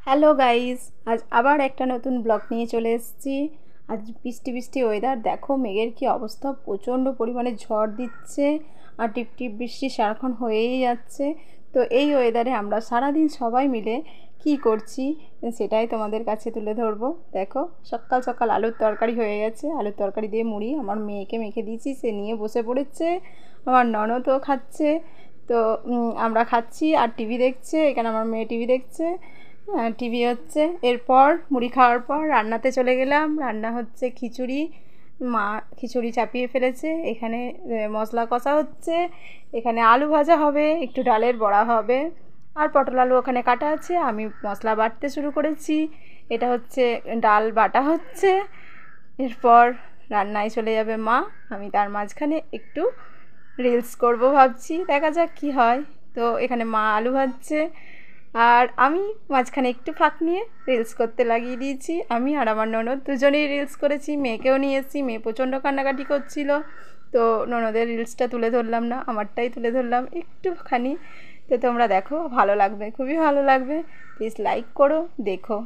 Hello guys, আজ আবার একটা নতুন ব্লগ নিয়ে চলে এসেছি। আজ বৃষ্টি বৃষ্টি ওয়েদার, দেখো মেঘের কি অবস্থা, প্রচণ্ড পরিমাণে ঝড় দিচ্ছে আর টিপ টিপ বৃষ্টি সারাক্ষণ হয়েই যাচ্ছে। তো এই ওয়েদারে আমরা সারাদিন সবাই মিলে কি করছি সেটাই তোমাদের কাছে তুলে ধরবো। দেখো, সকাল সকাল আলুর তরকারি হয়ে গেছে, আলুর তরকারি দিয়ে মুড়ি আমার মেয়েকে মেখে দিয়েছি, সে নিয়ে বসে পড়েছে। আমার ননদও খাচ্ছে। তো আমরা খাচ্ছি আর টিভি দেখছে, এখানে আমার মেয়ে টিভি দেখছে। টিভি হচ্ছে, এরপর মুড়ি খাওয়ার পর রান্নাতে চলে গেলাম। রান্না হচ্ছে খিচুড়ি, মা খিচুড়ি চাপিয়ে ফেলেছে। এখানে মশলা কষা হচ্ছে, এখানে আলু ভাজা হবে, একটু ডালের বড়া হবে, আর পটল আলু ওখানে কাটা আছে। আমি মশলা বাটতে শুরু করেছি, এটা হচ্ছে ডাল বাটা হচ্ছে। এরপর রান্নায় চলে যাবে মা, আমি তার মাঝখানে একটু রিলস করব ভাবছি, দেখা যাক কি হয়। তো এখানে মা আলু ভাজছে আর আমি মাঝখানে একটু ফাঁক নিয়ে রিলস করতে লাগিয়ে দিয়েছি। আমি আর আমার ননদ দুজনেই রিলস করেছি, মেয়েকেও নিয়ে এসেছি, মেয়ে প্রচণ্ড কান্নাকাটি করছিল। তো ননদের রিলসটা তুলে ধরলাম না, আমারটাই তুলে ধরলাম একটুখানি। তো তোমরা দেখো, ভালো লাগবে, খুবই ভালো লাগবে। প্লিজ লাইক করো, দেখো।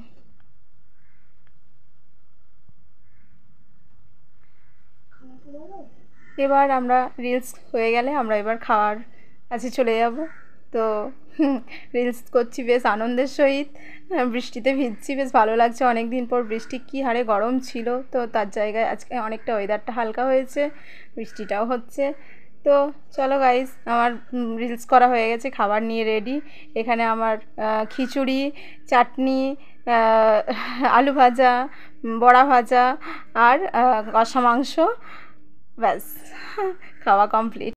এবার আমরা রিলস হয়ে গেলে আমরা এবার খাওয়ার কাছে চলে যাব। তো রিলস করছি বেশ আনন্দের সহিত, বৃষ্টিতে ভিজছি, বেশ ভালো লাগছে। অনেক দিন পর বৃষ্টি, কী হারে গরম ছিল, তো তার জায়গায় আজকে অনেকটা ওয়েদারটা হালকা হয়েছে, বৃষ্টিটাও হচ্ছে। তো চলো গাইস, আমার রিলস করা হয়ে গেছে, খাবার নিয়ে রেডি। এখানে আমার খিচুড়ি, চাটনি, আলু ভাজা, বড়া ভাজা আর কষা মাংস, ব্যাস খাওয়া কমপ্লিট।